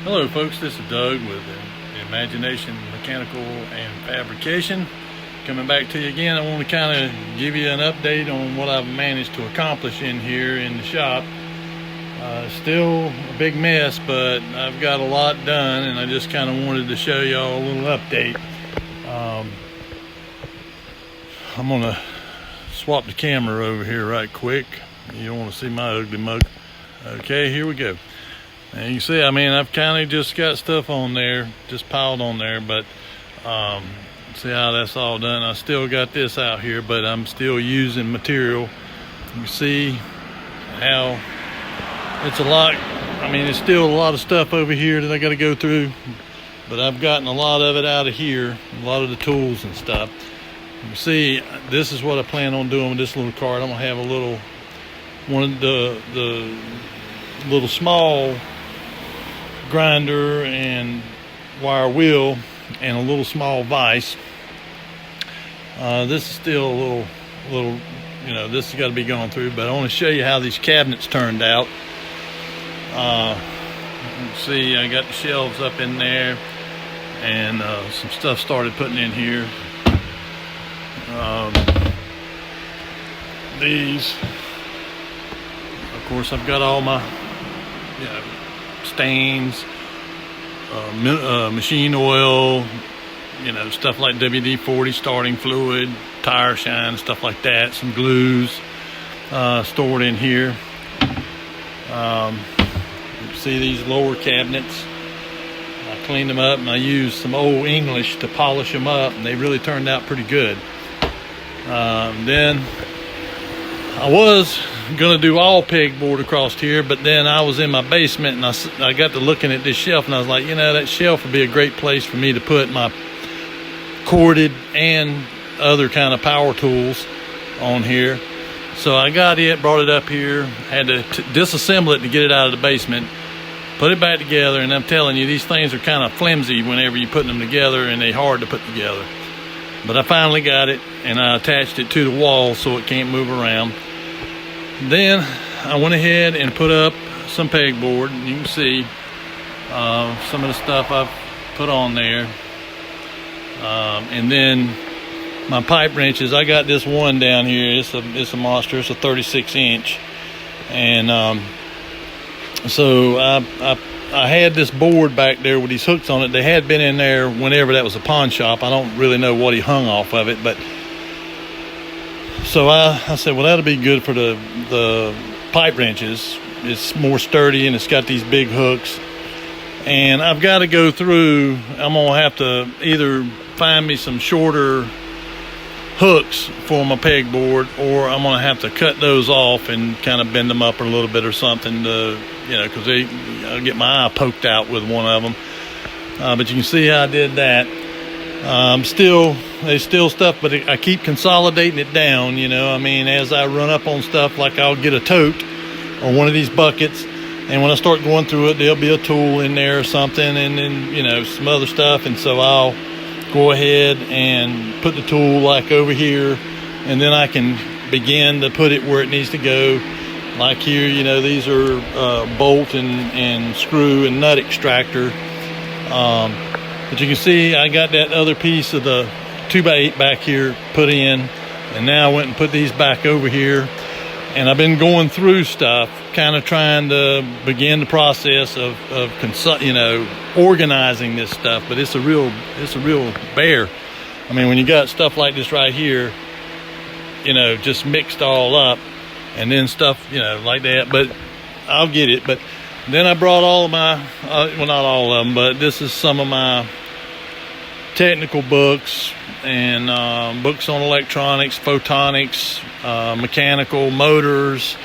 Hello folks, this is Doug with Imagination Mechanical and Fabrication. Coming back to you again. I want to kind of give you an update on what I've managed to accomplish in here in the shop. Still a big mess, but I've got a lot done, and I just kind of wanted to show y'all a little update. I'm going to swap the camera over here right quick. You don't want to see my ugly mug. Okay, here we go. And you can see, I've kind of just got stuff on there, just piled on there, but see how that's all done. I still got this out here, but I'm still using material. You see how it's a lot. It's still a lot of stuff over here that I got to go through, but I've gotten a lot of it out of here, a lot of the tools and stuff. You see, this is what I plan on doing with this little cart. I'm gonna have a little one of the little small grinder and wire wheel and a little small vise. This is still a little, this has got to be gone through, but I want to show you how these cabinets turned out. See, I got the shelves up in there, and some stuff started putting in here. These, of course, I've got all my stains, machine oil, stuff like WD-40 starting fluid, tire shine, stuff like that, some glues stored in here. You see these lower cabinets, I cleaned them up and I used some Old English to polish them up, and they really turned out pretty good. Then I was gonna do all pegboard across here, but then I was in my basement and I got to looking at this shelf, and I was like, that shelf would be a great place for me to put my corded and other kind of power tools on here. So I got it, brought it up here, had to disassemble it to get it out of the basement, put it back together, and I'm telling you, these things are kind of flimsy whenever you put them together, and they're hard to put together. But I finally got it, and I attached it to the wall so it can't move around. Then I went ahead and put up some pegboard. You can see some of the stuff I've put on there. And then my pipe wrenches, I got this one down here. It's a monster. It's a 36 inch. And so I had this board back there with these hooks on it. They had been in there whenever that was a pawn shop. I don't really know what he hung off of it, but so I said, well, that'll be good for the pipe wrenches. It's more sturdy and it's got these big hooks. And I've got to go through, I'm going to have to either find me some shorter hooks for my pegboard, or I'm going to have to cut those off and kind of bend them up a little bit or something to, because I'll get my eye poked out with one of them. But you can see how I did that. There's still stuff, but I keep consolidating it down, as I run up on stuff, like I'll get a tote or one of these buckets, and when I start going through it, there'll be a tool in there or something, and then, some other stuff, and so I'll go ahead and put the tool like over here, and then I can begin to put it where it needs to go. Like here, these are bolt and screw and nut extractor. But you can see I got that other piece of the 2x8 back here put in, and now I went and put these back over here, and I've been going through stuff, kind of trying to begin the process of organizing this stuff. But it's a real bear. When you got stuff like this right here, just mixed all up, and then stuff like that, but I'll get it. But then I brought all of my not all of them, but this is some of my technical books and books on electronics, photonics, mechanical, motors,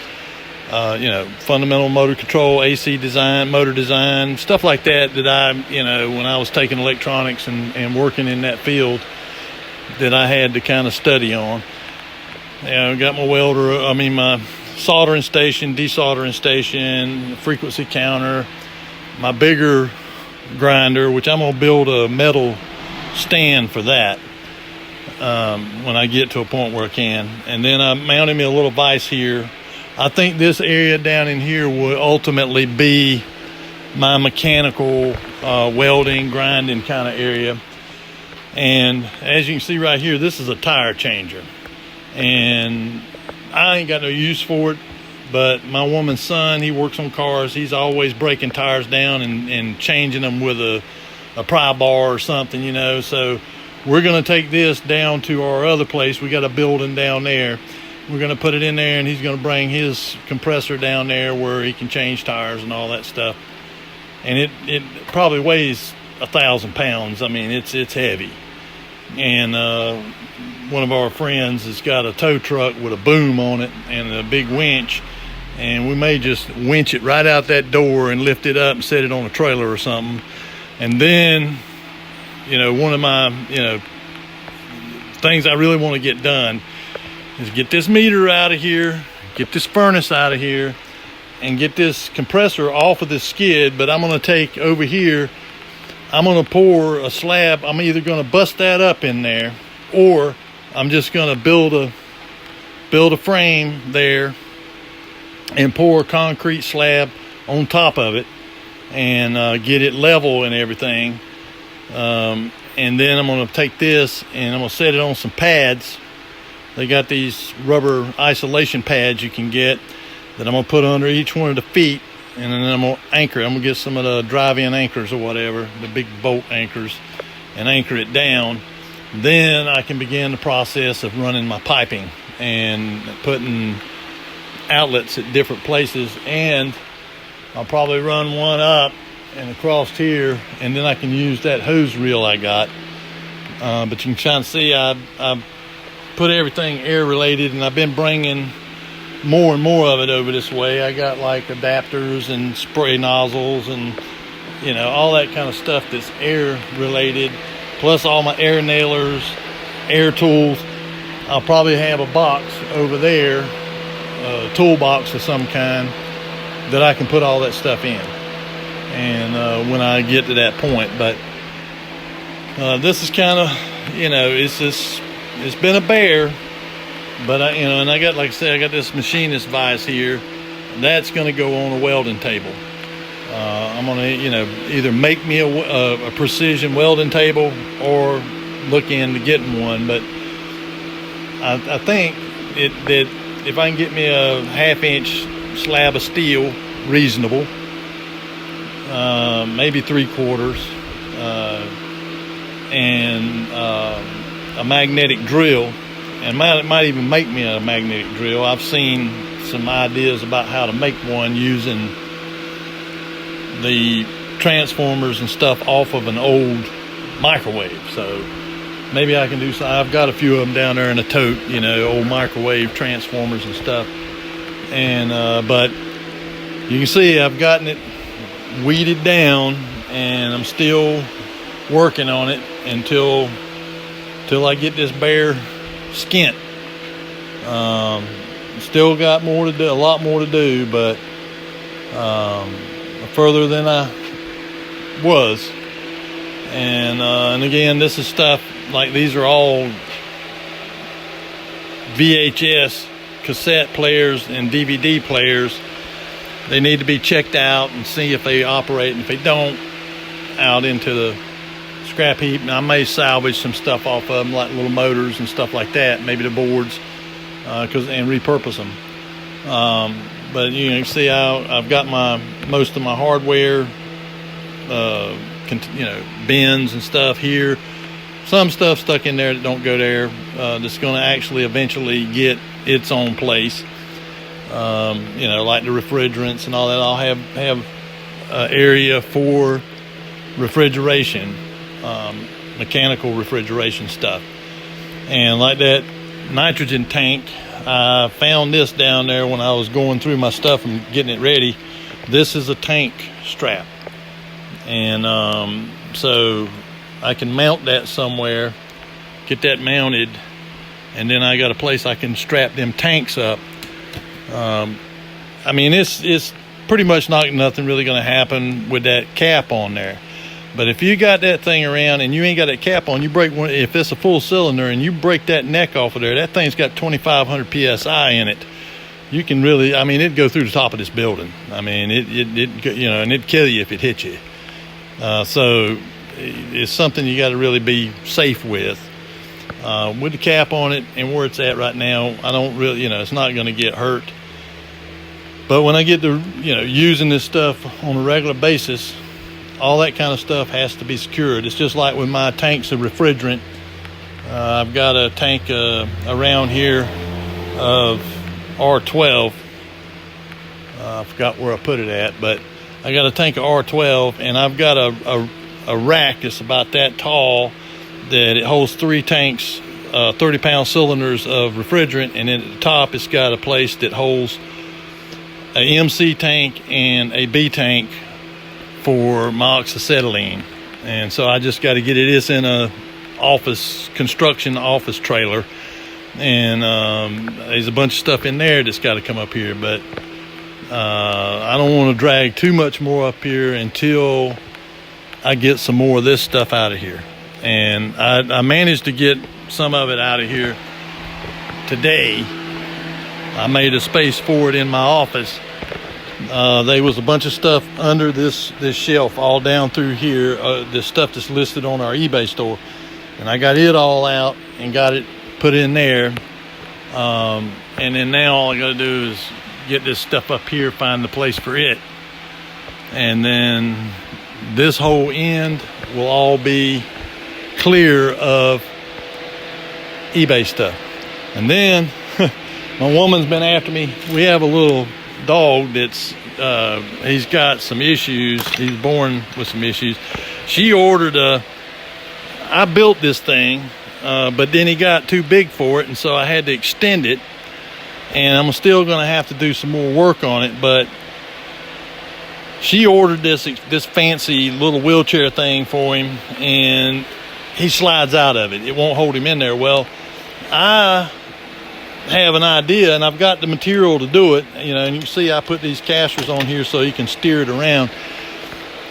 fundamental motor control, AC design, motor design, stuff like that I, when I was taking electronics and working in that field, that I had to kind of study on. I got my my soldering station, desoldering station, frequency counter, my bigger grinder, which I'm going to build a metal stand for that when I get to a point where I can. And then I mounted me a little vise here. I think this area down in here will ultimately be my mechanical welding, grinding kind of area. And as you can see right here, this is a tire changer. And I ain't got no use for it, but my woman's son, he works on cars. He's always breaking tires down and changing them with a pry bar or something, you know. So we're going to take this down to our other place. We got a building down there. We're going to put it in there, and he's going to bring his compressor down there where he can change tires and all that stuff. And it probably weighs 1,000 pounds. I mean, it's heavy. And one of our friends has got a tow truck with a boom on it and a big winch, and we may just winch it right out that door and lift it up and set it on a trailer or something. And then, you know, one of my, you know, things I really want to get done is get this meter out of here, get this furnace out of here, and get this compressor off of this skid. But I'm going to take over here, I'm going to pour a slab. I'm either going to bust that up in there, or I'm just going to build a frame there and pour a concrete slab on top of it and get it level and everything. And then I'm going to take this and I'm going to set it on some pads. They got these rubber isolation pads you can get that I'm going to put under each one of the feet. And then I'm going to anchor it. I'm going to get some of the drive-in anchors or whatever, the big bolt anchors, and anchor it down. Then I can begin the process of running my piping and putting outlets at different places. And I'll probably run one up and across here, and then I can use that hose reel I got. But you can kind of see I put everything air related, and I've been bringing more and more of it over this way. I got like adapters and spray nozzles and, you know, all that kind of stuff that's air related, plus all my air nailers, air tools. I'll probably have a box over there, a toolbox of some kind, that I can put all that stuff in, and when I get to that point. But this is kind of, you know, it's been a bear. But you know, and I got, like I said, I got this machinist vise here. That's going to go on a welding table. I'm going to, you know, either make me a precision welding table or look into getting one. But I think that if I can get me a 1/2-inch slab of steel, reasonable, maybe 3/4, and a magnetic drill. And it might even make me a magnetic drill. I've seen some ideas about how to make one using the transformers and stuff off of an old microwave. So maybe I can do something. I've got a few of them down there in a tote, you know, old microwave transformers and stuff. And but you can see I've gotten it weeded down, and I'm still working on it until I get this bare skint. Still got more to do, a lot more to do, but further than I was. And again, this is stuff like, these are all VHS cassette players and DVD players. They need to be checked out and see if they operate, and if they don't, out into the scrap heap. And I may salvage some stuff off of them, like little motors and stuff like that, maybe the boards, and repurpose them. But you can see I've got most of my hardware, bins and stuff here. Some stuff stuck in there that don't go there. That's going to actually eventually get its own place. Like the refrigerants and all that. I'll have area for refrigeration. Mechanical refrigeration stuff. And like that nitrogen tank, I found this down there when I was going through my stuff and getting it ready. This is a tank strap, and so I can mount that somewhere, get that mounted, and then I got a place I can strap them tanks up. It's pretty much nothing really going to happen with that cap on there. But if you got that thing around and you ain't got that cap on, you break one. If it's a full cylinder and you break that neck off of there, that thing's got 2,500 psi in it. you can really, I mean, it'd go through the top of this building. I mean, it you know, and it'd kill you if it hit you. So it's something you got to really be safe with. With the cap on it and where it's at right now, I don't really, you know, it's not going to get hurt. But when I get to, you know, using this stuff on a regular basis, all that kind of stuff has to be secured. It's just like with my tanks of refrigerant. I've got a tank around here of R12. I forgot where I put it at, but I got a tank of R12, and I've got a rack that's about that tall that it holds 3 tanks, 30-pound cylinders of refrigerant, and then at the top it's got a place that holds a MC tank and a B tank for my oxyacetylene. And so I just got to get it. It's in a construction office trailer, and there's a bunch of stuff in there that's got to come up here, but I don't want to drag too much more up here until I get some more of this stuff out of here. And I managed to get some of it out of here today. I made a space for it in my office. There was a bunch of stuff under this shelf all down through here, this stuff that's listed on our eBay store, and I got it all out and got it put in there. And then now all I got to do is get this stuff up here, find the place for it, and then this whole end will all be clear of eBay stuff. And then my woman's been after me. We have a little dog that's he's got some issues. He's born with some issues. She ordered I built this thing, but then he got too big for it, and so I had to extend it, and I'm still going to have to do some more work on it. But she ordered this fancy little wheelchair thing for him, and he slides out of it. It won't hold him in there. Well, I have an idea, and I've got the material to do it, you know, and you can see I put these casters on here so you can steer it around,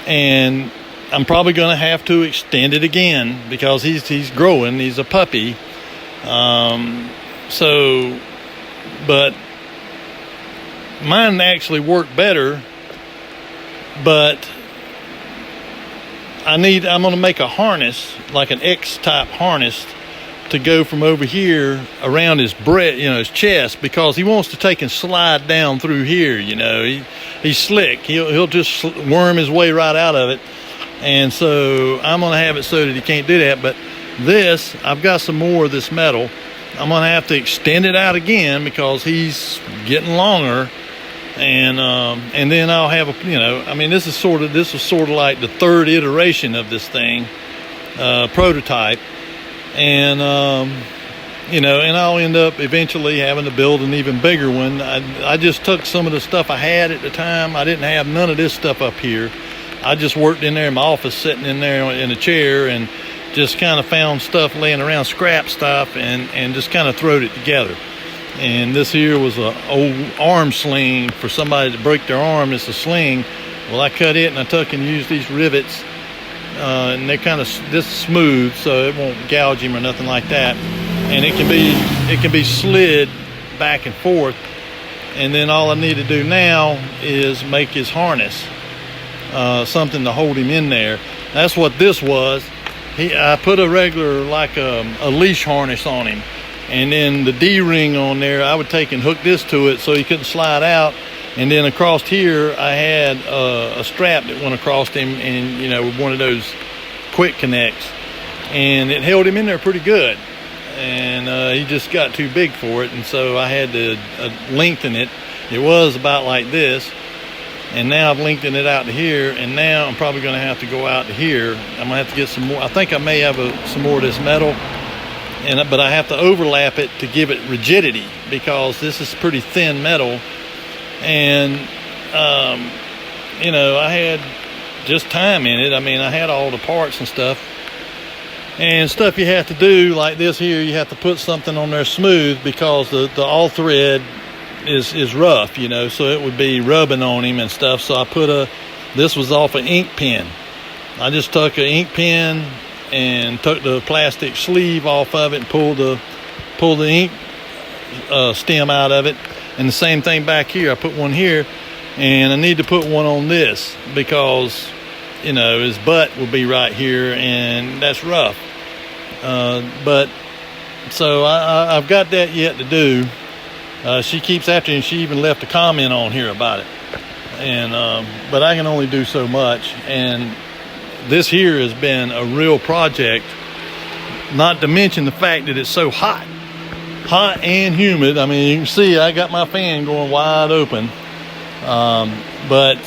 and I'm probably going to have to extend it again because he's growing. He's a puppy. But mine actually worked better, but I'm going to make a harness, like an X-type harness, to go from over here around his his chest, because he wants to take and slide down through here. You know, he's slick. He'll just worm his way right out of it. And so I'm going to have it so that he can't do that. But this, I've got some more of this metal. I'm going to have to extend it out again because he's getting longer. And then I'll have this is sort of like the third iteration of this thing, prototype. And and I'll end up eventually having to build an even bigger one. I just took some of the stuff I had at the time. I didn't have none of this stuff up here. I just worked in there in my office, sitting in there in a chair, and just kind of found stuff laying around, scrap stuff, and just kind of throwed it together. And this here was an old arm sling for somebody to break their arm. It's a sling. Well, I cut it and I took and used these rivets, and they're kind of this smooth, so it won't gouge him or nothing like that. And it can be slid back and forth. And then all I need to do now is make his harness, something to hold him in there. That's what this was. I put a regular, like a leash harness on him, and then the D-ring on there, I would take and hook this to it so he couldn't slide out. And then across here I had a strap that went across him, and with one of those quick connects, and it held him in there pretty good. And he just got too big for it, and so I had to lengthen it. It was about like this, and now I've lengthened it out to here, and now I'm probably going to have to go out to here. I'm going to have to get some more. I think I may have some more of this metal, but I have to overlap it to give it rigidity, because this is pretty thin metal. And I had just time in it. I mean, I had all the parts and stuff you have to do, like this here. You have to put something on there smooth, because the all thread is rough, so it would be rubbing on him and stuff. So I put this was off an ink pen. I just took an ink pen and took the plastic sleeve off of it and pulled the ink stem out of it, And the same thing back here. I put one here, and I need to put one on this because, you know, his butt will be right here, and that's rough. But so I've got that yet to do. She keeps after me, and she even left a comment on here about it. And but I can only do so much, and this here has been a real project, not to mention the fact that it's so hot and humid. I mean, you can see I got my fan going wide open, but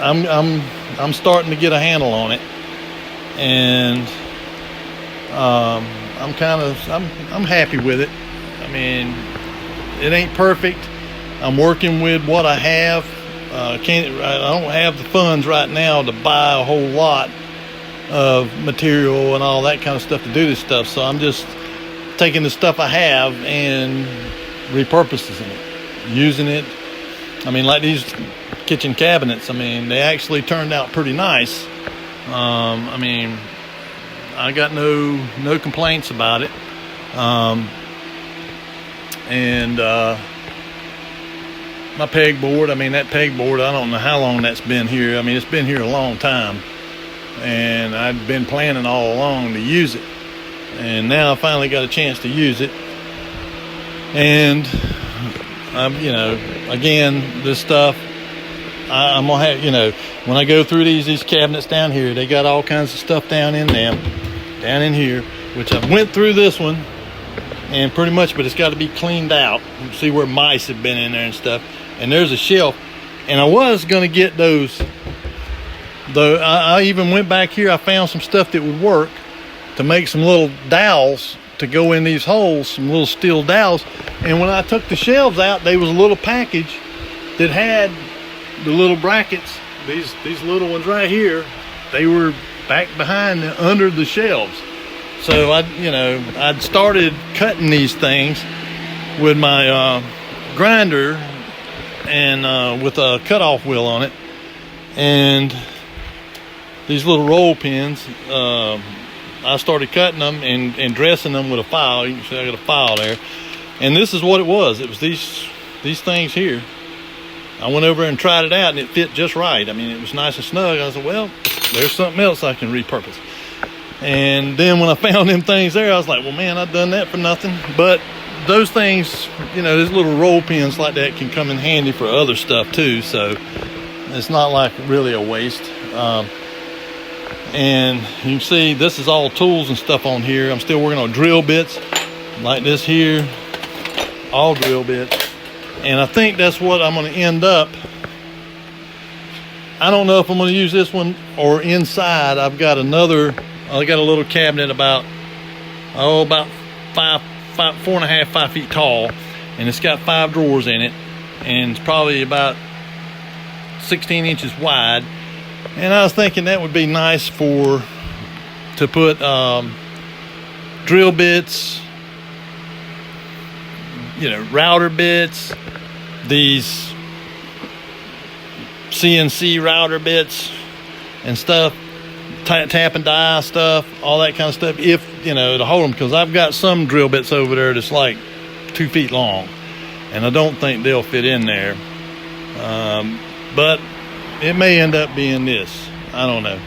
I'm starting to get a handle on it, and I'm happy with it. I mean, it ain't perfect. I'm working with what I have. I don't have the funds right now to buy a whole lot of material and all that kind of stuff to do this stuff. So I'm just taking the stuff I have and repurposing it, using it. I mean, like these kitchen cabinets, I mean, they actually turned out pretty nice. I mean, I got no complaints about it. My pegboard, I mean, that pegboard, I don't know how long that's been here. I mean, it's been here a long time, and I've been planning all along to use it, and now I finally got a chance to use it. And you know, again, this stuff, I'm gonna have, you know, when I go through these cabinets down here, they got all kinds of stuff down in them, down in here, which I went through this one, and pretty much, but it's got to be cleaned out. You see where mice have been in there and stuff. And there's a shelf, and I was going to get those, though. I even went back here. I found some stuff that would work to make some little dowels to go in these holes, some little steel dowels. And when I took the shelves out, there was a little package that had the little brackets, these little ones right here. They were back behind under the shelves. So I'd started cutting these things with my grinder, and with a cutoff wheel on it, and these little roll pins, I started cutting them and dressing them with a file. You can see I got a file there, and this is what it was. It was these things here. I went over and tried it out, and it fit just right. I mean, it was nice and snug. I said, well, there's something else I can repurpose. And then when I found them things there, I was like, well, man, I've done that for nothing. But those things, you know, those little roll pins like that can come in handy for other stuff too. So it's not like really a waste. And you can see this is all tools and stuff on here. I'm still working on drill bits like this here, all drill bits. And I think that's what I'm going to end up. I don't know if I'm going to use this one or inside. I got a little cabinet about 4.5, 5 feet tall, and it's got 5 drawers in it, and it's probably about 16 inches wide. And I was thinking that would be nice to put drill bits, you know, router bits, these CNC router bits and stuff, tap and die stuff, all that kind of stuff, if, you know, to hold them, because I've got some drill bits over there that's like 2 feet long, and I don't think they'll fit in there. But it may end up being this. I don't know.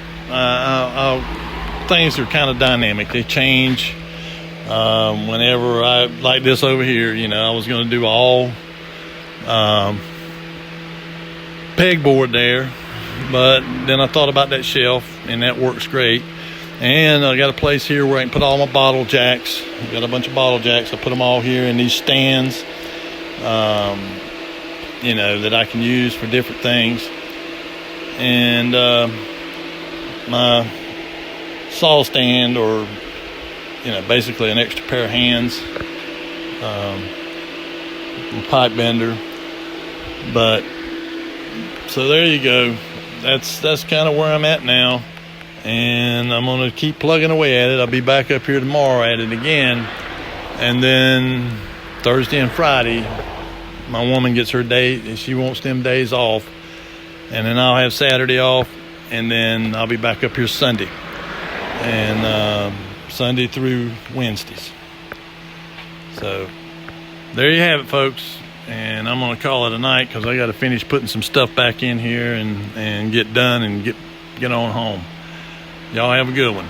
Things are kind of dynamic. They change whenever I, like this over here, you know, I was going to do all pegboard there, but then I thought about that shelf, and that works great. And I got a place here where I can put all my bottle jacks. I got a bunch of bottle jacks. I put them all here in these stands, you know, that I can use for different things. And my saw stand, or, you know, basically an extra pair of hands, a pipe bender. But so there you go. That's kind of where I'm at now, and I'm gonna keep plugging away at it. I'll be back up here tomorrow at it again, and then Thursday and Friday my woman gets her day. She wants them days off, and then I'll have Saturday off, and then I'll be back up here Sunday, and Sunday through Wednesdays. So there you have it, folks. and I'm gonna call it a night because I got to finish putting some stuff back in here and get done and get on home. Y'all have a good one.